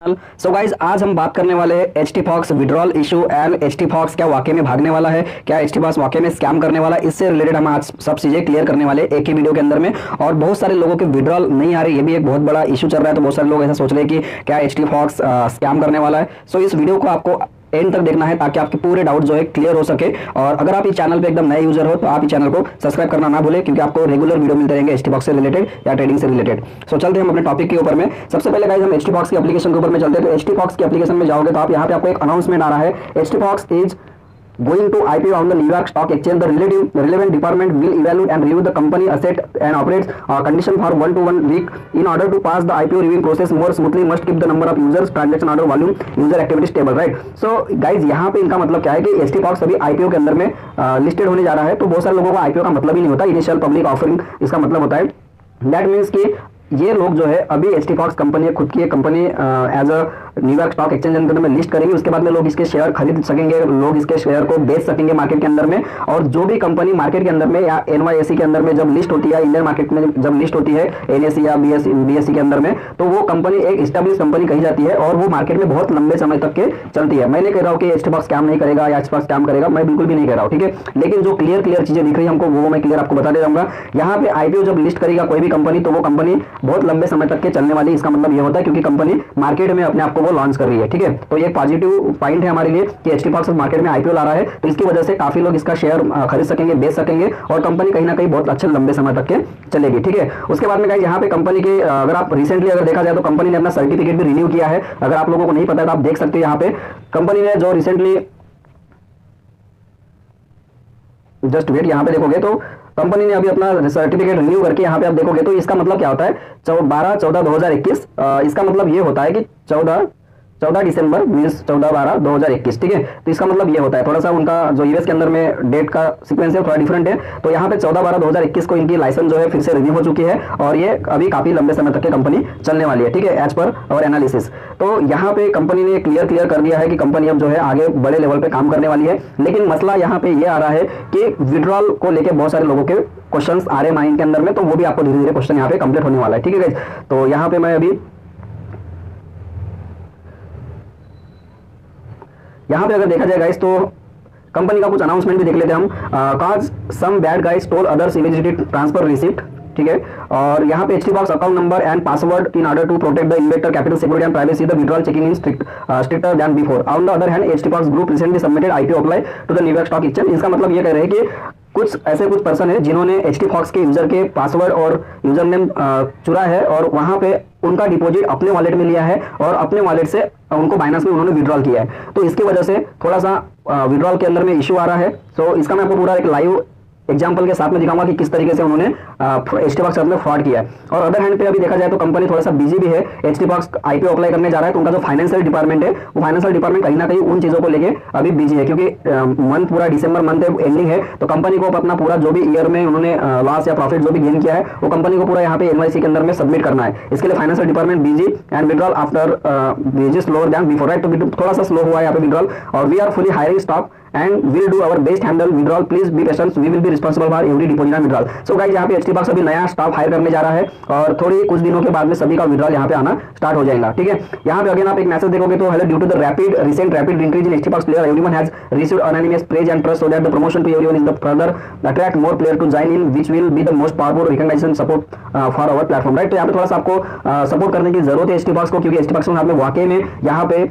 So guys आज हम बात करने वाले हैं H T fox withdrawal issue and H T fox क्या वाकई में भागने वाला है, क्या एच टी फॉक्स वाकई में स्कैम करने वाला है। इससे रिलेटेड हम आज सब चीजें क्लियर करने वाले हैं एक ही वीडियो के अंदर में। और बहुत सारे लोगों के विड्रॉल नहीं आ रही, ये भी एक बहुत बड़ा इशू चल रहा है। तो बहुत सारे लोग ऐसा सोच रहे हैं कि क्या एच टी फॉक्स स्कैम करने वाला है। सो इस वीडियो को आपको एंड तक देखना है ताकि आपके पूरे डाउट जो है क्लियर हो सके। और अगर आप इस चैनल पे एकदम नए यूजर हो तो आप इस चैनल को सब्सक्राइब करना ना भूलें, क्योंकि आपको रेगुलर वीडियो मिलते रहेंगे एच टी फॉक्स से रिलेटेड या ट्रेडिंग से रिलेटेड। सो चलते हैं हम अपने टॉपिक के ऊपर में। सबसे पहले गाइस हम एच टी फॉक्स की एप्लीकेशन के ऊपर में चलते हैं। तो एच टी फॉक्स की एप्लीकेशन में जाओगे तो आप यहाँ पे आपको एक अनाउंसमेंट आ रहा है, H T fox is going to IPO on the New York Stock Exchange. The relevant department will evaluate and review the company asset and operates condition for 1 to 1 week. In order to pass the IPO reviewing process more smoothly, must keep the number of users, transaction order volume, user activity stable, right? So guys यहाँ पे इनका मतलब क्या है कि H T fox अभी IPO के अंदर में लिस्टेड होने जा रहा है। तो बहुत सारे लोगों को IPO का मतलब ही नहीं होता, इनिशियल पब्लिक ऑफरिंग इसका मतलब होता है। दैट मीन्स कि ये लोग जो है अभी एच टी फॉक्स कंपनी खुद की एक company as a New York stock exchange अंदर में लिस्ट करेंगे। उसके बाद में लोग इसके शेयर खरीद सकेंगे, लोग इसके शेयर को बेच सकेंगे मार्केट के अंदर में। और जो भी कंपनी मार्केट के अंदर में या एनवाईएसई के अंदर में जब लिस्ट होती है, इंडियन मार्केट में जब लिस्ट होती है एनएसई या बीएसई के अंदर में, तो वो कंपनी एक स्टैब्लिश कंपनी कही जाती है और वो मार्केट में बहुत लंबे समय तक के चलती है। मैं नहीं कह रहा हूँ कि एच टी फॉक्स काम नहीं करेगा या एच टी फॉक्स काम करेगा, मैं बिल्कुल भी नहीं कह रहा हूँ, ठीक है। लेकिन जो क्लियर चीजें दिख रही है हमको वो मैं क्लियर आपको बता दे जाऊंगा। यहाँ पे आईपीओ जब लिस्ट करेगा कोई भी कंपनी तो वो कंपनी बहुत लंबे समय के चलने वाली, इसका मतलब ये होता है क्योंकि कंपनी मार्केट में अपने आप को वो लॉन्च कर रही है, ठीक है। तो ये पॉजिटिव पॉइंट है हमारे लिए कि एच टी फॉक्स मार्केट में आईपीओ ला रहा है, तो इसकी वजह से काफी लोग इसका शेयर खरीद सकेंगे, बेच सकेंगे और कंपनी कहीं ना कहीं बहुत अच्छे लंबे समय तक के चलेगी, ठीक है। उसके बाद में गाइस यहाँ पे कंपनी के अगर आप रिसेंटली अगर देखा जाए तो कंपनी ने अपना सर्टिफिकेट भी रिन्यू किया है। अगर आप लोगों को नहीं पता है तो आप देख सकते हैं यहाँ पे कंपनी ने जो रिसेंटली, जस्ट वेट, यहाँ पे देखोगे तो कंपनी ने अभी अपना सर्टिफिकेट रिन्यू करके यहाँ पे आप देखोगे तो इसका मतलब क्या होता है 12/14/2021। इसका मतलब ये होता है कि 14 दिसंबर मीन्स 14/12/2021, ठीक है। तो इसका मतलब ये होता है, थोड़ा सा उनका जो यूएस के अंदर में डेट का सीक्वेंस है थोड़ा डिफरेंट है। तो यहाँ पे 14/12/2021 को इनकी लाइसेंस जो है फिर से रिन्यू हो चुकी है और ये अभी काफी लंबे समय तक की कंपनी चलने वाली है, ठीक है, एज पर और एनालिसिस। तो यहाँ पे कंपनी ने क्लियर कर दिया है कि कंपनी अब जो है आगे बड़े लेवल पे काम करने वाली है। लेकिन मसला यहाँ पे ये आ रहा है कि विड्रॉल को लेकर बहुत सारे लोगों के क्वेश्चंस आ रहे हैं माइंड के अंदर में, तो वो भी आपको धीरे धीरे क्वेश्चन यहाँ पे कंप्लीट होने वाला है, ठीक है गाइस। तो यहाँ पे मैं अभी यहाँ पे अगर देखा जाए गाइस तो कंपनी का कुछ अनाउंसमेंट भी देख लेते हैं हम। Cause some bad guys told others immediately transfer receipt, ठीक है। और यहाँ पे H T Fox account number and password in order to protect the investor capital security and privacy the withdrawal checking in stricter than before. On the other hand H T Fox group recently submitted IPO apply to the New York stock Exchange. इसका मतलब ये कह रहे हैं कि कुछ person है जिन्होंने एच टी फॉक्स के यूजर के पासवर्ड और यूजर नेम चुरा है और वहां पे उनका डिपॉजिट अपने वॉलेट में लिया है और अपने वॉलेट से उनको बाइनेंस में उन्होंने विड्रॉल किया है। तो इसकी वजह से थोड़ा सा विड्रॉल के अंदर में इश्यू आ रहा है। सो इसका मैं आपको पूरा एक लाइव एग्जाम्पल के साथ में दिखाऊंगा कि किस तरीके से उन्होंने एच टी फॉक्स के साथ में फ्रॉड किया है। और अदर हैंड पे अभी देखा जाए तो कंपनी थोड़ा सा बिजी भी है, H T fox IPO apply करने जा रहा है। तो उनका जो फाइनेंशियल डिपार्टमेंट है वो फाइनेंशियल डिपार्टमेंट कहीं ना कहीं उन चीजों को लेके अभी बिजी है, क्योंकि मंथ पूरा दिसंबर मंथ एंडिंग है। तो कंपनी को अपना पूरा जो भी ईयर में उन्होंने लॉस या प्रॉफिट जो भी गेन किया है वो कंपनी को पूरा यहाँ पे एनवाईसी के अंदर में सबमिट करना है। इसके लिए financial department busy and withdrawal after wages slower then before, right. तो थोड़ा सा स्लो हुआ है यहाँ पे विड्रॉल और we are fully hiring stock and will do our best handle withdrawal, please be patient, we will be responsible for every deposit and withdrawal। So guys यहाँ पे एच टी फॉक्स अभी नया staff higher करने जा रहा है और थोड़ी कुछ दिनों के बाद में सभी का विड्रॉल यहाँ पे आना स्टार्ट हो जाएगा, ठीक है। यहाँ पे अगेन आप एक मैसेज देखोगे तो hello, due to the recent rapid increase in H T fox player, everyone has received anonymous praise and trust, so that the promotion to everyone is the further attract more player to join in, which will be the most powerful recognition support for our platform, right। तो यहाँ पे थोड़ा सा आपको support करने की जरूरत है एच टी फॉक्स को, क्योंकि एच टी फॉक्स में वाकई में यहाँ पे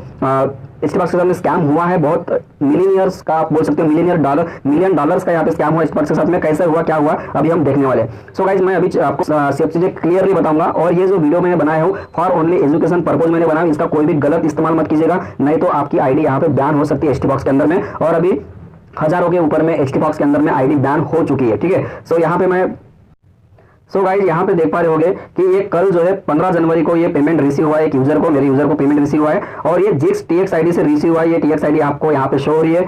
एच टी फॉक्स के साथ में स्कैम हुआ है। बहुत मिलियनियर्स का आप बोल सकते हो, मिलियन डॉलर्स का यहाँ पे स्कैम हुआ एच टी फॉक्स के साथ में। कैसे हुआ, क्या हुआ, अभी हम देखने वाले हैं। सो गाइज मैं अभी आपको सब चीजें क्लियरली बताऊंगा। और ये जो वीडियो मैंने बनाया हूँ फॉर ओनली एजुकेशन पर्पज मैंने बनाया, इसका कोई भी गलत इस्तेमाल मत कीजिएगा, नहीं तो आपकी आईडी यहाँ पे बैन हो सकती है एच टी फॉक्स के अंदर में। और अभी हजारों के ऊपर में एच टी फॉक्स के अंदर में आईडी बैन हो चुकी है, ठीक है। सो यहाँ पे मैं गाइज यहाँ पे देख पा रहे होंगे कि ये कल जो है 15 जनवरी को ये पेमेंट रिसीव हुआ है एक यूजर को, मेरे यूजर को पेमेंट रिसीव हुआ है और ये जिस टीएक्स आईडी से रिसीव हुआ है, ये टीएक्स आईडी आपको यहाँ पे शो हो रही है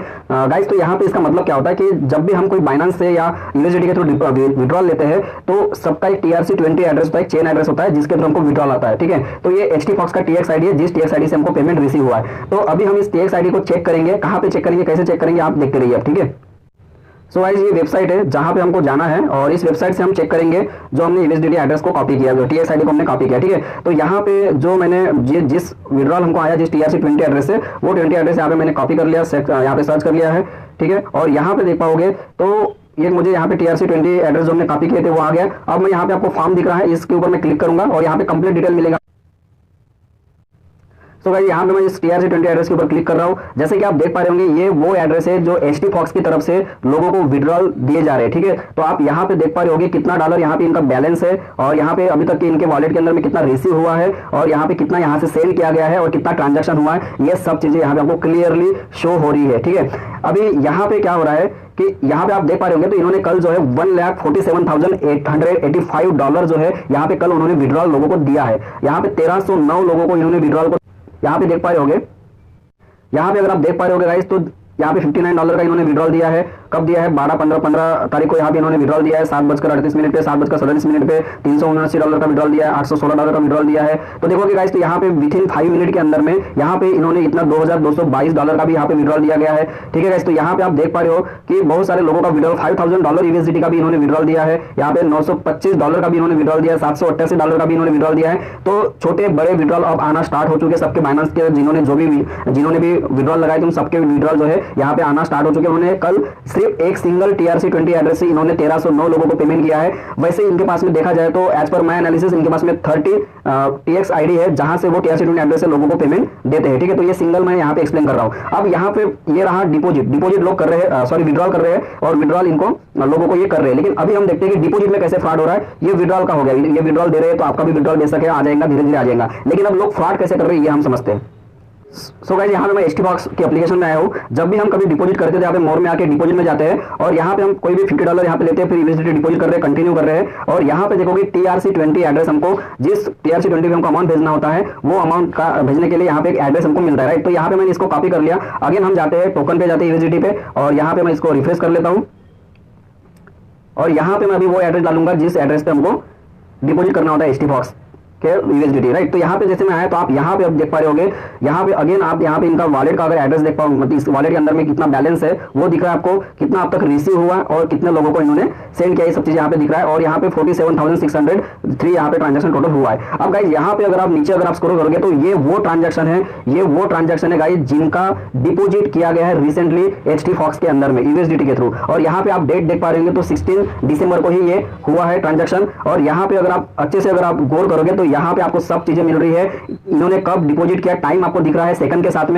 गाइज। तो यहाँ पे इसका मतलब क्या होता है कि जब भी हम कोई बाइनेंस से या यूएसडीटी के थ्रू विड्रॉल लेते हैं तो सबका एक TRC20 एड्रेस होता है, एक चेन एड्रेस होता है जिसके थ्रू हमको विड्रॉल आता है, ठीक है। तो ये एच टी फॉक्स का टीएक्स आईडी है जिस टीएक्स आईडी से हमको पेमेंट रिसीव हुआ है। तो अभी हम इस टीएक्स आईडी को चेक करेंगे, कहाँ पे चेक करेंगे, कैसे चेक करेंगे, आप देखते रहिए, ठीक है। सो गाइस ये वेबसाइट है जहां पे हमको जाना है और इस वेबसाइट से हम चेक करेंगे जो हमने यूएसडीटी एड्रेस को कॉपी किया, जो टीएक्सआईडी को हमने कॉपी किया, ठीक है। तो यहाँ पे जो मैंने जिस विड्रॉल हमको आया, जिस TRC20 एड्रेस से, वो 20 एड्रेस यहाँ पे मैंने कॉपी कर लिया, यहाँ पे सर्च कर लिया है, ठीक है। और यहाँ पे देख पाओगे तो ये मुझे यहाँ पे TRC20 एड्रेस जो हमने कॉपी किए थे वो आ गया। अब मैं यहाँ पे आपको फॉर्म दिख रहा है, इसके ऊपर मैं क्लिक करूंगा और यहाँ पे कंप्लीट डिटेल मिलेगा। तो गाइस यहाँ पे मैं इस TRC20 एड्रेस के ऊपर क्लिक कर रहा हूँ। जैसे कि आप देख पा रहे होंगे ये वो एड्रेस है जो HT Fox की तरफ से लोगों को विड्रॉल दिए जा रहे हैं, ठीक है। तो आप यहाँ पे देख पा रहे होंगे कितना डॉलर यहाँ पे इनका बैलेंस है और यहाँ पे अभी तक के इनके वॉलेट के अंदर में कितना रिसीव हुआ है और यहाँ पे कितना यहाँ से सेल किया गया है और कितना ट्रांजेक्शन हुआ है, ये सब चीजें यहाँ पे आपको क्लियरली शो हो रही है, ठीक है। अभी यहाँ पे क्या हो रहा है कि यहाँ पे आप देख पा रहे होंगे तो इन्होंने कल जो है $1,47,885 जो है यहाँ पे कल उन्होंने विड्रॉल लोगों को दिया है। यहाँ पे 1309 लोगों को इन्होंने विड्रॉल को यहाँ पे देख पा रहे होगे। यहाँ पे अगर आप देख पा रहे होगे गाइस तो यहाँ पे $59 का इन्होंने विड्रॉल दिया है। कब दिया है? 15 तारीख को यहाँ पे इन्होंने विड्रॉल दिया है 7:38 पे, 7:37 पे $379 का विड्रॉल दिया है, $816 का विड्रॉल दिया है। तो देखोगे गाइस तो यहाँ पे विथिन 5 मिनट के अंदर में यहाँ पे इन्होंने इतना $2,222 का भी यहाँ पे विड्रॉल दिया गया है, ठीक है गाइस। तो यहाँ पे आप देख पा रहे हो कि बहुत सारे लोगों का विड्रॉल $5,000 यूएसडीटी का भी इन्होंने विड्रॉल दिया है। यहाँ पे $925 का भी इन्होंने विड्रॉल दिया है, $788 का भी इन्होंने विड्रॉल दिया है। तो छोटे बड़े विड्रॉल अब आना स्टार्ट हो चुके हैं सबके बाइनेंस के, जिन्होंने भी विड्रॉल लगाए थे उन सबके विड्रॉल जो है यहाँ पे आना स्टार्ट हो चुके हैं। उन्होंने कल सिर्फ एक सिंगल TRC20 एड्रेस से इन्होंने 1309 लोगों को पेमेंट किया है। वैसे इनके पास में देखा जाए तो एज पर माय एनालिसिस इनके पास में 30 TXID है जहां से वो TRC20 एड्रेस से लोगों को पेमेंट देते हैं, ठीक है। तो ये सिंगल मैं यहाँ पे एक्सप्लेन कर रहा हूँ। अब यहाँ पे ये रहा डिपोजिट लोग कर रहे हैं, सॉरी विड्रॉल कर रहे हैं और विड्रॉल इनको लोगों को ये कर रहे हैं। लेकिन अभी हम देखते हैं कि डिपोजिट में कैसे फ्रॉड हो रहा है। ये विड्रॉल का हो गया, ये विड्रॉल दे रहे हैं तो आपका भी विड्रॉल दे सके आ जाएगा, धीरे धीरे आ जाएगा। लेकिन अब लोग फ्रॉड कैसे कर रहे हैं ये हम समझते हैं। सो गाइस यहाँ पे मैं HT Fox के एप्लीकेशन में आया हूँ। जब भी हम कभी डिपॉजिट करते थे यहाँ पे मोर में आके डिपॉजिट में जाते हैं और यहाँ पे हम कोई भी $50 यहाँ पे लेते हैं, फिर यूएसडीटी डिपॉजिट कर रहे हैं, कंटिन्यू कर रहे हैं और यहाँ पे देखोगे TRC20 एड्रेस, हमको जिस TRC20 पे हमको अमाउंट भेजना होता है वो अमाउंट का भेजने के लिए यहाँ पे एक एड्रेस हमको मिलता है, राइट। तो यहाँ पे मैंने इसको कॉपी कर लिया। अगेन हम जाते हैं टोकन पे, जाते हैं यूएसडीटी पे और यहाँ पे मैं इसको रिफ्रेश कर लेता हूँ और यहाँ पे मैं अभी वो एड्रेस डालूंगा जिस एड्रेस पे हमको डिपॉजिट करना होता है HT Fox के यूएसडीटी, राइट। तो यहाँ पे जैसे मैं आया तो आप यहाँ पे अब देख पा रहे होगे, यहाँ पे अगेन आप यहाँ पे इनका वॉलेट का अगर एड्रेस देख पाओ, मतलब इस वॉलेट के अंदर में कितना बैलेंस है वो दिख रहा है आपको, कितना अब तक रिसीव हुआ और कितने लोगों को इन्होंने सेंड किया, ये सब चीज यहाँ पे दिख रहा है। और यहाँ पे 47,603 यहाँ पे ट्रांजेक्शन टोटल हुआ है। अब गाइज यहाँ पे अगर आप नीचे अगर आप स्क्रॉल करोगे तो ये वो ट्रांजेक्शन है गाइज जिनका डिपोजिट किया गया है रिसेंटली HT Fox के अंदर में यूएसडीटी के थ्रू। और यहाँ पे आप डेट देख पा रहे होंगे तो 16 दिसंबर को ही ये हुआ है ट्रांजेक्शन। और यहाँ पे अगर आप अच्छे से अगर आप गौर करोगे तो यहाँ पे आपको सब चीजें मिल रही है, इन्होंने कब डिपॉजिट किया, टाइम आपको दिख रहा है सेकंड के साथ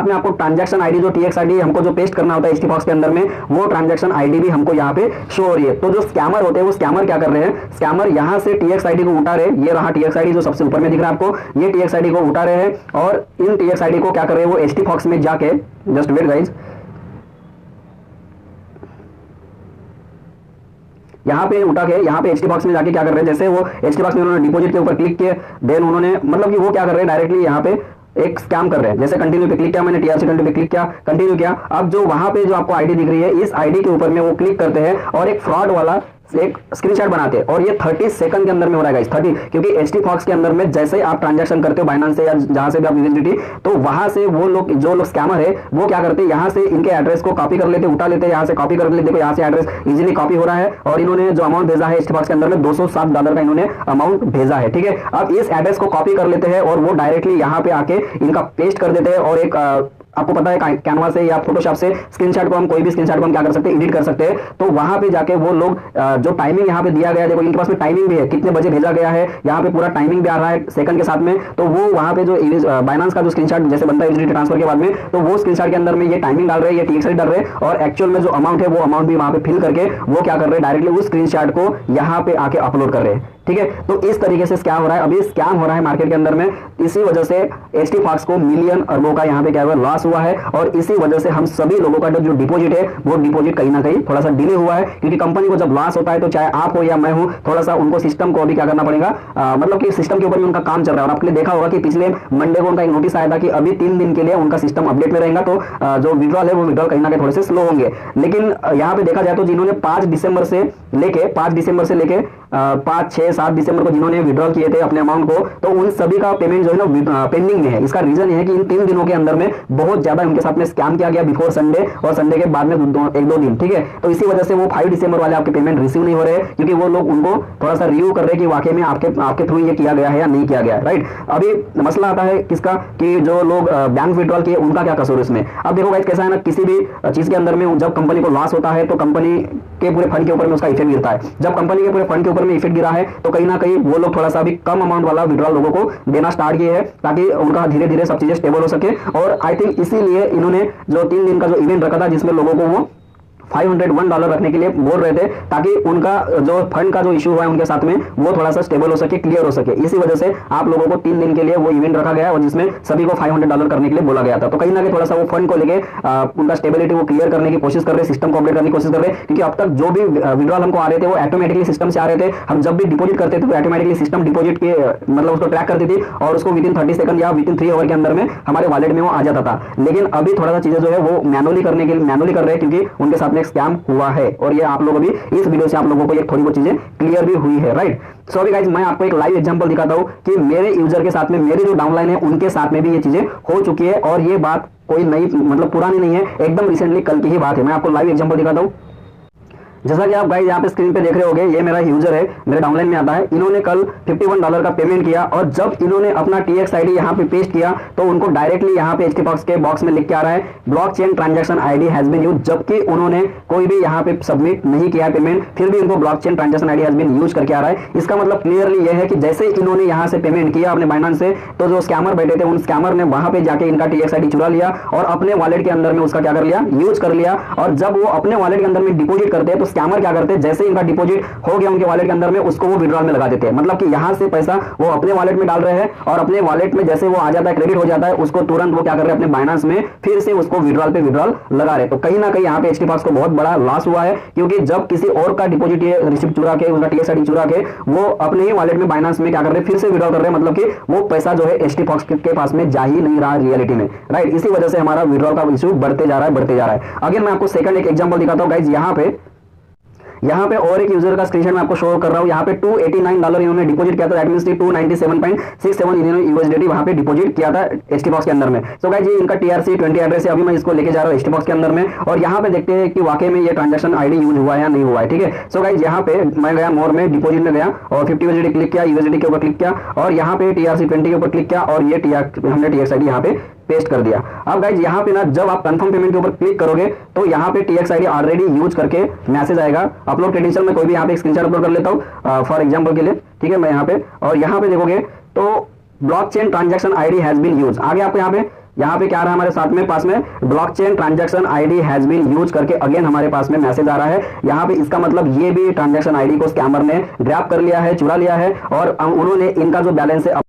में आपको ट्रांजैक्शन आईडी जो TXID हमको जो पेस्ट करना होता है HT Fox के अंदर में, वो ट्रांजैक्शन आईडी भी हमको यहाँ पे शो हो रही है। तो जो स्कैमर होते हैं वो स्कैमर क्या कर रहे हैं, स्कैमर यहाँ से TXID को उठा रहे हैं, ये रहा TXID जो सबसे ऊपर में दिख रहा है आपको, ये TXID को उठा रहे हैं और इन TXID को क्या कर रहे हैं वो HT Fox में जाके, जस्ट वेट गाइज, यहाँ पे उठा के यहाँ पे HT Fox में जाके क्या कर रहे हैं, जैसे वो HT Fox में उन्होंने डिपॉजिट के ऊपर क्लिक किया, देन उन्होंने मतलब कि वो क्या कर रहे हैं डायरेक्टली यहाँ पे एक स्कैम कर रहे हैं। जैसे कंटिन्यू पे क्लिक किया मैंने, TRC20 पे क्लिक किया, कंटिन्यू किया। अब जो वहां पे जो आपको आईडी दिख रही है इस आईडी के ऊपर में वो क्लिक करते हैं और एक फ्रॉड वाला एक स्क्रीनशॉट बनाते हैं और ये 30 सेकंड के अंदर में हो रहा है गाइस, 30, क्योंकि HT Fox के अंदर में जैसे ही आप ट्रांजैक्शन करते हो बाइनेंस से या जहां से भी आप यूएसडीटी, तो वहां से वो लोग जो लोग स्कैमर है वो क्या करते हैं, यहाँ से इनके एड्रेस को कॉपी कर लेते, उठा लेते हैं, यहाँ से कॉपी कर लेते, देखो यहाँ से एड्रेस इजीली कॉपी हो रहा है और इन्होंने जो अमाउंट भेजा है HT Fox के अंदर में $207 का इन्होंने अमाउंट भेजा है, ठीक है। अब इस एड्रेस को कॉपी कर लेते हैं और वो डायरेक्टली यहाँ पे आके इनका पेस्ट कर देते हैं और एक आपको पता है कैनवा से या फोटोशॉप से स्क्रीनशॉट को हम कोई भी स्क्रीनशॉट को हम क्या कर सकते हैं, एडिट कर सकते हैं। तो वहां पे जाके वो लोग जो टाइमिंग यहाँ पे दिया गया है, देखो इनके पास में टाइमिंग भी है, कितने बजे भेजा गया है, यहाँ पे पूरा टाइमिंग भी आ रहा है सेकंड के साथ में। तो वो वहां पे जो बाइनेंस का जो स्क्रीनशॉट जैसे बनता है यूएसडीटी ट्रांसफर के बाद में, तो वो स्क्रीनशॉट के अंदर में ये टाइमिंग डाल रहे हैं, ये TXID डाल रहे हैं और एक्चुअल में जो अमाउंट है वो अमाउंट भी वहां पे फिल करके वो क्या कर रहे हैं डायरेक्टली उस स्क्रीनशॉट को यहाँ पे आके अपलोड कर रहे हैं, ठीक है। तो इस तरीके से स्कैम हो रहा है, अभी स्कैम हो रहा है मार्केट के अंदर में। इसी वजह से HT Fox को मिलियन अरबों का यहाँ पे क्या हुआ, लॉस हुआ है और इसी वजह से हम सभी लोगों का जो डिपॉजिट है वो डिपॉजिट कहीं ना कहीं थोड़ा सा डिले हुआ है, क्योंकि कंपनी को जब लॉस होता है तो चाहे आप हो या मैं हूं, थोड़ा सा उनको सिस्टम को अभी क्या करना पड़ेगा, मतलब कि सिस्टम के ऊपर भी उनका काम चल रहा है। और आपने देखा होगा कि पिछले मंडे को उनका एक नोटिस आया था कि अभी 3 दिन के लिए उनका सिस्टम अपडेट में रहेगा, तो जो विड्रॉल है वो विड्रॉल कहीं ना कहीं थोड़े से स्लो होंगे। लेकिन यहाँ पे देखा जाए तो जिन्होंने 5 दिसंबर से लेके 5 दिसंबर से लेके 5, 6, 7 दिसंबर को जिन्होंने विड्रॉल किए थे अपने अमाउंट को, तो उन सभी का पेमेंट जो है ना पेंडिंग में है। इसका रीजन ये है कि इन 3 दिनों के अंदर में बहुत ज्यादा उनके साथ में स्कैम किया गया बिफोर संडे और संडे के बाद में 1-2 दिन, ठीक है। तो इसी वजह से वो 5 दिसंबर वाले आपके पेमेंट रिसीव नहीं हो रहे, क्योंकि वो लोग उनको थोड़ा सा रिव्यू कर रहे हैं कि वाकई में आपके थ्रू ये किया गया है या नहीं किया गया है, राइट। अभी मसला आता है किसका, कि जो लोग बैंक विड्रॉल किए उनका क्या कसूर इसमें। अब देखो गाइस कैसा है ना, किसी भी चीज के अंदर में जब कंपनी को लॉस होता है तो कंपनी के पूरे फंड के ऊपर में उसका इफेक्ट गिरता है। जब कंपनी के पूरे फंड के ऊपर में इफेक्ट गिरा है तो कहीं ना कहीं वो लोग थोड़ा सा भी कम अमाउंट वाला विड्रॉल लोगों को देना स्टार्ट किए हैं, ताकि उनका धीरे धीरे सब चीजें स्टेबल हो सके। और आई थिंक इसीलिए इन्होंने जो 3 दिन का जो इवेंट रखा था, जिसमें लोगों को वो $501 रखने के लिए बोल रहे थे, ताकि उनका जो फंड का जो इशू हुआ है उनके साथ में वो थोड़ा सा स्टेबल हो सके, क्लियर हो सके। इसी वजह से आप लोगों को 3 दिन के लिए वो इवेंट रखा गया और जिसमें सभी को $500 करने के लिए बोला गया था। तो कहीं ना कहीं थोड़ा सा वो फंड को लेके उनका स्टेबिलिटी वो क्लियर करने की कोशिश कर रहे, सिस्टम को अपडेट करने की कोशिश कर रहे, क्योंकि अब तक जो भी विड्रॉल हमको आ रहे थे वो ऑटोमेटिकली सिस्टम से आ रहे थे। हम जब भी डिपॉजिट करते थे तो ऑटोमेटिकली सिस्टम डिपॉजिट के मतलब उसको ट्रैक करती थी और उसको विदिन 30 सेकंड या विदिन 3 आवर के अंदर में हमारे वॉलेट में वो आ जाता था। लेकिन अभी थोड़ा सा चीजें जो है वो मैनुअली कर रहे हैं, क्योंकि उनके साथ में एक स्कैम हुआ है। और ये आप लोग अभी इस वीडियो से आप लोगों को ये थोड़ी बहुत चीजें क्लियर भी हुई है, राइट। सो अभी गाइस मैं आपको एक लाइव एग्जांपल दिखाता हूं कि मेरे यूजर के साथ में, मेरे जो डाउनलाइन है उनके साथ में भी ये चीजें हो चुकी है। और ये बात कोई नई मतलब पुरानी नहीं है, एकदम रिसेंटली कल की ही बात है। मैं आपको लाइव एग्जांपल दिखाता हूं। जैसा कि आप गाइस यहाँ पे स्क्रीन पे देख रहे होंगे, ये मेरा यूजर है, मेरे डाउनलाइन में आता है। इन्होंने कल $51 का पेमेंट किया और जब इन्होंने अपना TX ID यहाँ पे पेस्ट किया तो उनको डायरेक्टली यहाँ पे HTBox के बॉक्स में लिख के आ रहा है blockchain transaction ID has been use, जबकि उन्होंने कोई भी यहाँ पे सबमिट नहीं किया है पेमेंट, फिर भी उनको blockchain transaction ID has been use करके आ रहा है। इसका मतलब क्लियरली ये है कि जैसे इन्होंने यहाँ से पेमेंट किया अपने बाइनेंस से, तो जो स्कैमर बैठे थे उन स्कैमर ने वहां पे जाके इनका TX ID चुरा लिया और अपने वॉलेट के अंदर में उसका क्या कर लिया, यूज कर लिया। और जब वो अपने वॉलेट के अंदर में डिपोजिट करते हैं तो स्कैमर क्या करते हैं, जैसे इनका डिपॉजिट हो गया उनके वॉलेट के अंदर में, उसको वो विड्रॉल में लगा देते हैं। मतलब कि यहां से पैसा वो अपने वॉलेट में डाल रहे हैं और अपने वॉलेट में जैसे वो आ जाता है, क्रेडिट हो जाता है, उसको तुरंत वो क्या कर रहे हैं, अपने बाइनेंस में फिर से उसको विड्रॉल पे विड्रॉल लगा रहे हैं। तो कहीं ना कहीं यहाँ पे HTBox को बहुत बड़ा लॉस हुआ है, क्योंकि जब किसी और का डिपॉजिट ये रिसिप्ट चुरा के, उसका TX ID चुरा के वो अपने ही वॉलेट में बाइनेंस में क्या कर रहे हैं, फिर से विड्रॉल कर रहे हैं। मतलब कि वो पैसा जो है HTBox के पास में जा ही नहीं रहा रियलिटी में, राइट। इसी वजह से हमारा विड्रॉल का इशू बढ़ते जा रहा है। अगेन मैं आपको सेकंड एक एग्जांपल दिखाता हूं गाइस। यहाँ पे और एक यूजर का स्क्रीनशॉट मैं आपको शो कर रहा हूँ। यहाँ पे $289 इन्होंने डिपॉजिट किया था, दैट मींस 297.67 इन्होंने USDT वहाँ पे डिपॉजिट किया था HTBox के अंदर में। सो गाइस ये इनका TRC20 एड्रेस है, अभी मैं इसको लेके जा रहा हूँ HTBox के अंदर में और यहाँ पे देखते हैं कि वाकई में ये ट्रांजैक्शन ID यूज हुआ है या नहीं हुआ है, ठीक है। सो गाइस यहाँ पे मैं गया मोर में, डिपॉजिट में गया और 50 USDT क्लिक किया, USDT के ऊपर क्लिक किया और यहाँ पे TRC20 के ऊपर क्लिक किया और ये हमने TX ID यहाँ पे पेस्ट कर दिया। अब गाइज यहाँ पे ना जब आप कंफर्म पेमेंट के ऊपर क्लिक करोगे तो यहाँ पे TX ID ऑलरेडी यूज करके मैसेज आएगा। अपलोड क्रेडेंशियल में कोई भी यहाँ पे स्क्रीनशॉट अपलोड कर लेता हूँ फॉर एग्जांपल के लिए, ठीक है। मैं यहाँ पे और यहाँ पे देखोगे तो blockchain transaction ID has been use, आगे आपको यहाँ पे क्या आ रहा है हमारे साथ में पास में, blockchain transaction ID has been use करके अगेन हमारे पास में मैसेज आ रहा है। यहाँ पे इसका मतलब ये भी ट्रांजैक्शन ID को स्कैमर ने ग्रैब कर लिया है, चुरा लिया है और उन्होंने इनका जो बैलेंस है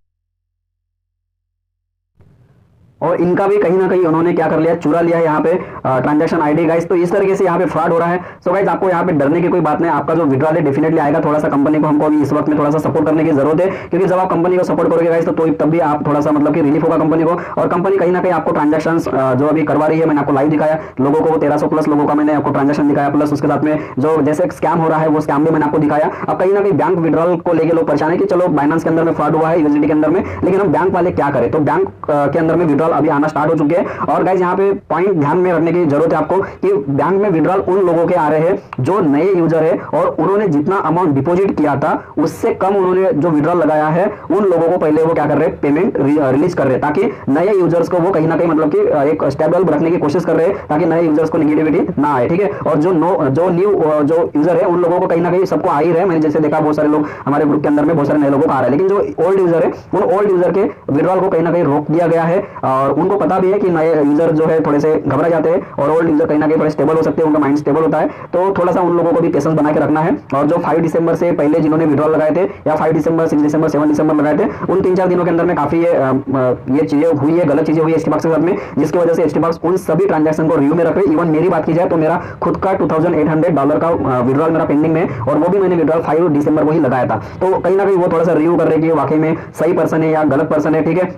और इनका भी कहीं ना कहीं उन्होंने क्या कर लिया, चुरा लिया है यहाँ पे ट्रांजैक्शन ID गाइस। तो इस तरीके से यहाँ पे फ्रॉड हो रहा है। सो गाइस आपको यहाँ पे डरने की कोई बात नहीं, आपका जो विड्रॉल है डेफिनेटली आएगा। थोड़ा सा कंपनी को हमको अभी इस वक्त में थोड़ा सा सपोर्ट करने की जरूरत है, क्योंकि जब आप कंपनी को सपोर्ट करोगे गाइस तो तब भी आप थोड़ा सा मतलब कि रिलीफ होगा कंपनी को। और कंपनी कहीं ना कहीं आपको ट्रांजेक्शन जो अभी करवा रही है, मैंने आपको लाइव दिखाया लोगों को, 1300+ लोगों का मैंने आपको ट्रांजेक्शन दिखाया, प्लस उसके साथ में जो जैसे स्कैम हो रहा है वो स्कैम भी मैंने आपको दिखाया। अब कहीं ना कहीं बैंक विड्रॉल को लेकर लोग परेशान है कि चलो बाइनेंस के अंदर में फ्रॉड हुआ है, USDT के अंदर में, लेकिन हम बैंक वाले क्या करें। तो बैंक के अंदर में विड्रॉल अभी आना स्टार्ट हो चुके हैं। और गाइस यहाँ पे पॉइंट ध्यान में रखने की जरूरत है आपको कि बैंक में विड्रॉल उन लोगों के आ रहे हैं जो नए यूजर है और उन्होंने जितना अमाउंट डिपॉजिट किया था उससे कम उन्होंने जो विड्रॉल लगाया है, उन लोगों को पहले वो क्या कर रहे हैं, पेमेंट रिलीज कर रहे हैं, ताकि नए यूजर्स को वो कहीं ना कहीं मतलब कि एक स्टेबल रखने की कोशिश कर रहे हैं, ताकि नए यूजर्स को निगेटिविटी ना आए, ठीक है। और जो न्यू जो यूजर है उन लोगों को कहीं ना कहीं सबको आ ही रहे हैं। मैंने जैसे देखा बहुत सारे लोग हमारे ग्रुप के अंदर में बहुत सारे नए लोगों को आ रहा है, लेकिन जो ओल्ड यूजर है उन ओल्ड यूजर के विड्रॉल को कहीं ना कहीं रोक दिया गया है। और उनको पता भी है कि नए यूजर जो है थोड़े से घबरा जाते हैं और ओल्ड यूजर कहीं ना कहीं थोड़े स्टेबल हो सकते हैं, उनका माइंड स्टेबल होता है। तो थोड़ा सा उन लोगों को भी पेशेंस बना के रखना है। और जो 5 दिसंबर से पहले जिन्होंने विड्रॉल लगाए थे या 5 दिसंबर, 6 दिसंबर, 7 दिसंबर लगाए थे, उन 3-4 दिनों के अंदर में काफी ये चीजें हुई है, गलत चीजें हुई है HTBox के साथ में, जिसकी वजह से HTBox उन सभी ट्रांजैक्शन को रिव्यू में रख रहे हैं। इवन मेरी बात की जाए तो मेरा खुद का $2800 का विड्रॉल मेरा पेंडिंग में, और वो भी मैंने विड्रॉल 5 दिसंबर को ही लगाया था। तो कहीं ना कहीं वो थोड़ा सा रिव्यू कर रहे हैं कि वाकई में सही पर्सन है या गलत पर्सन है, ठीक है।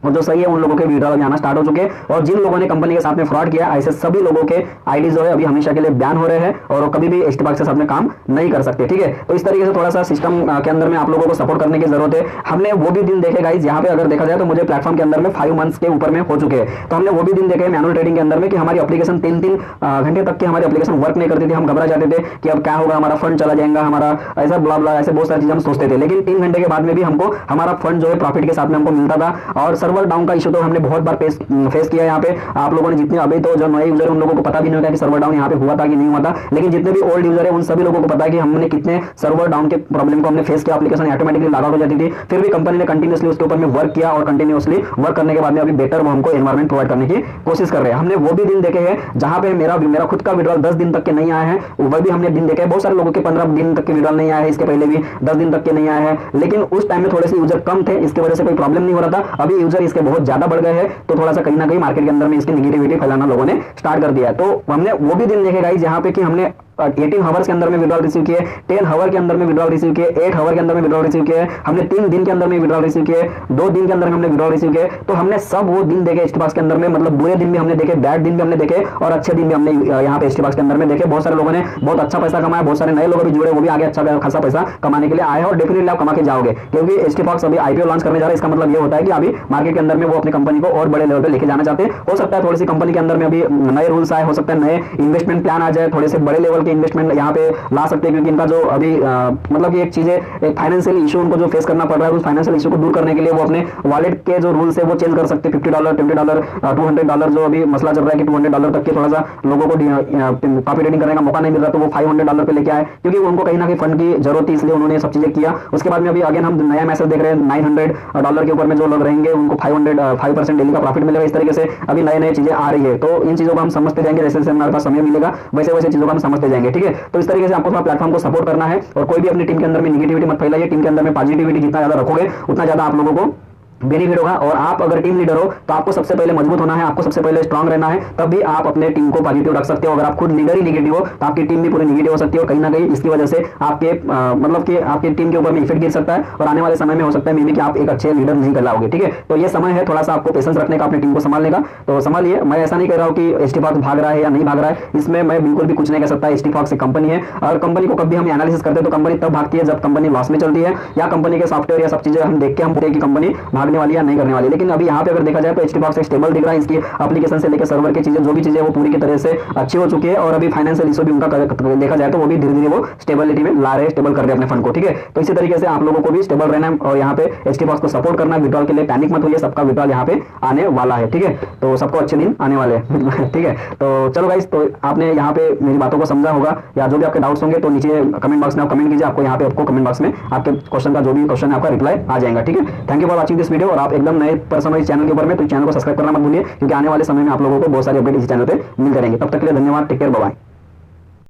और जो सही है उन लोगों के विड्रॉल अभी आना स्टार्ट हो चुके हैं, और जिन लोगों ने कंपनी के साथ में फ्रॉड किया ऐसे सभी लोगों के आईडी जो है अभी हमेशा के लिए बैन हो रहे हैं और वो कभी भी HT-Box के साथ में काम नहीं कर सकते। ठीक है, तो इस तरीके से थोड़ा सा सिस्टम के अंदर में आप लोगों को सपोर्ट करने की जरूरत है। हमने वो भी दिन देखे गाइस, यहाँ पे अगर देखा जाए तो मुझे प्लेटफॉर्म के अंदर में 5 मंथ्स के ऊपर में हो चुके हैं, तो हमने वो भी दिन देखे मैनुअल ट्रेडिंग के अंदर में कि हमारी एप्लीकेशन 3-3 घंटे तक की हमारी एप्लीकेशन वर्क नहीं करती थी। हम घबरा जाते थे कि अब क्या होगा, हमारा फंड चला जाएगा, हमारा ऐसा ब्ला ब्ला ऐसे बहुत सारी चीजें हम सोचते थे। लेकिन 3 घंटे के बाद में भी हमको हमारा फंड जो है प्रॉफिट के साथ में हमको मिलता था। और सर्वर डाउन का इशू तो हमने बहुत बार फेस किया यहाँ पे। आप लोगों ने जितने अभी तो जो नए यूजर है उन लोगों को पता भी नहीं होगा कि सर्वर डाउन यहाँ पे हुआ था कि नहीं हुआ था, लेकिन जितने भी ओल्ड यूजर है उन सभी लोगों को पता है कि हमने कितने सर्वर डाउन के प्रॉब्लम को हमने फेस किया। एप्लीकेशन ऑटोमेटिकली लॉग आउट हो जाती थी, फिर भी कंपनी ने कंटिन्यूअसली उसके ऊपर में वर्क किया और कंटिन्यूअसली वर्क करने के बाद में अभी बेटर वो हमको एनवायरमेंट प्रोवाइड करने की कोशिश कर रहे हैं। हमने वो भी दिन देखे हैं जहां पे मेरा खुद का विड्रॉल 10 दिन तक के नहीं आया है, वह भी हमने दिन देखे हैं। बहुत सारे लोगों के 15 दिन तक के विड्रॉल नहीं आया है, इसके पहले भी 10 दिन तक के नहीं आया है, लेकिन उस टाइम में थोड़े से यूजर कम थे, इसकी वजह से कोई प्रॉब्लम नहीं हो रहा था। अभी यूजर इसके बहुत ज्यादा बढ़ गए हैं, तो थोड़ा सा कहीं ना कहीं मार्केट के अंदर में इसकी नेगेटिविटी फैलाना लोगों ने स्टार्ट कर दिया है। तो हमने वो भी दिन देखे गाइस जहां पे कि हमने 18 हावर्स के अंदर में विड्रॉल रिसीव किए, 10 हावर के अंदर में विड्रॉल रिसीव किए, 8 हावर के अंदर में विड्रॉल रिसीव किए, हमने 3 दिन के अंदर में विड्रॉल रिसीव किए, 2 दिन के अंदर में हमने विड्रॉल रिसीव किए। तो हमने सब वो दिन देखे HT-Box के अंदर में, मतलब बुरे दिन भी हमने देखे, बैड दिन भी हमने देखे और अच्छे दिन भी हमने यहाँ पे HT-Box के अंदर में देखे। बहुत सारे लोगों ने बहुत अच्छा पैसा कमाया, बहुत सारे नए लोग भी जुड़े, वो भी आगे अच्छा खासा पैसा कमाने के लिए आए हैं और डेफिनेटली आप कमा के जाओगे, क्योंकि HT-Box अभी IPO लॉन्च करने जा रहा है। इसका मतलब ये होता है कि अभी मार्केट के अंदर में वो अपनी कंपनी को और बड़े लेवल पे लेके जाना चाहते हैं। हो सकता है थोड़ी सी कंपनी के अंदर में अभी नए रूल्स आए, हो सकता है नए इन्वेस्टमेंट प्लान आ जाए, थोड़े से बड़े लेवल के इन्वेस्टमेंट यहाँ पे ला सकते हैं, क्योंकि इनका जो अभी मतलब कि एक चीज है, एक फाइनेंशियल इशू उनको जो फेस करना पड़ रहा है, उस फाइनेंशियल इशू को दूर करने के लिए वो अपने वॉलेट के जो रूल्स है वो चेंज कर सकते हैं। $50, $20, $200 जो अभी मसला चल रहा है कि $200 तक के थोड़ा सा लोगों को कॉपी ट्रेडिंग करने का मौका नहीं मिल रहा, तो वो $500 पे लेके आए, क्योंकि उनको कहीं ना कहीं फंड की जरूरत थी, इसलिए उन्होंने सब चीजें किया। उसके बाद में अभी अगेन हम नया मैसेज देख रहे हैं, $900 के ऊपर में जो लोग रहेंगे उनको 5% डेली का प्रॉफिट मिलेगा। इस तरीके से अभी नए नए चीजें आ रही है, तो इन चीजों को हम समझते जाएंगे, जैसे जैसे हमारे पास समय मिलेगा वैसे वैसे चीजों को हम समझते जाएंगे। ठीक है, तो इस तरीके से आपको अपना प्लेटफॉर्म को सपोर्ट करना है और कोई भी अपनी टीम के अंदर में नेगेटिविटी मत फैलाइए। टीम के अंदर में पॉजिटिविटी जितना ज्यादा रखोगे उतना ज्यादा आप लोगों को बेनिफिट होगा। और आप अगर टीम लीडर हो तो आपको सबसे पहले मजबूत होना है, आपको सबसे पहले स्ट्रांग रहना है, तभी आप अपने टीम को पॉजिटिव रख सकते हो। अगर आप खुद लीडर ही नेगेटिव हो तो आपकी टीम भी पूरी नेगेटिव हो सकती है, और कहीं ना कहीं इसकी वजह से आपके मतलब कि आपकी टीम के ऊपर में इफेक्ट गिर सकता है और आने वाले समय में हो सकता है मे बी कि आप एक अच्छे लीडर नहीं कर पाओगे। ठीक है, तो ये समय है थोड़ा सा आपको पेशेंस रखने का, अपनी टीम को संभालने का। तो संभालिए। मैं ऐसा नहीं कह रहा हूँ कि HT-Box भाग रहा है या नहीं भाग रहा है, इसमें मैं बिल्कुल भी कुछ नहीं कह सकता। HT-Box एक कंपनी है और कंपनी को कभी हम एनालिसिस करते हैं तो कंपनी तब भागती है जब कंपनी लॉस में चलती है, या कंपनी के सॉफ्टवेयर या सब चीजें हम देख के हम बोलते हैं कि कंपनी भागने वाली या नहीं करने वाली। लेकिन अभी यहाँ पे अगर देखा जाए तो HT-Box स्टेबल दिख रहा है, इसकी एप्लीकेशन से लेकर सर्वर की चीजें जो भी चीजें वो पूरी की तरह से अच्छी हो चुकी है, और अभी फाइनेंशियल इशू भी उनका देखा जाए तो वो भी धीरे धीरे वो स्टेबिलिटी में ला रहे हैं, स्टेबल कर रहे हैं अपने फंड को। ठीक है, तो इसी तरीके से आप लोगों को भी स्टेबल रहना है और यहाँ पे HT-Box को सपोर्ट करना है। विड्रॉल के लिए पैनिक मत होइए, सबका विड्रॉल यहाँ पे आने वाला है। ठीक है, तो सबको अच्छे दिन आने वाले हैं। ठीक है, तो चलो गाइस, तो आपने यहाँ पे मेरी बातों को समझा होगा, या जो भी आपके डाउट्स होंगे तो नीचे कमेंट बॉक्स में आप कमेंट कीजिए। आपको यहाँ पे आपको कमेंट बॉक्स में आपके क्वेश्चन का जो भी क्वेश्चन है आपका रिप्लाई आ जाएगा। ठीक है, thank you for watching this video. और आप एकदम नए पर्सन हो इस चैनल के ऊपर में तो चैनल को सब्सक्राइब करना मत भूलिए, क्योंकि आने वाले समय में आप लोगों को बहुत सारी अपडेट इस चैनल पे मिलते रहेंगे। तब तक के लिए धन्यवाद, टेक केयर, बाय बाय।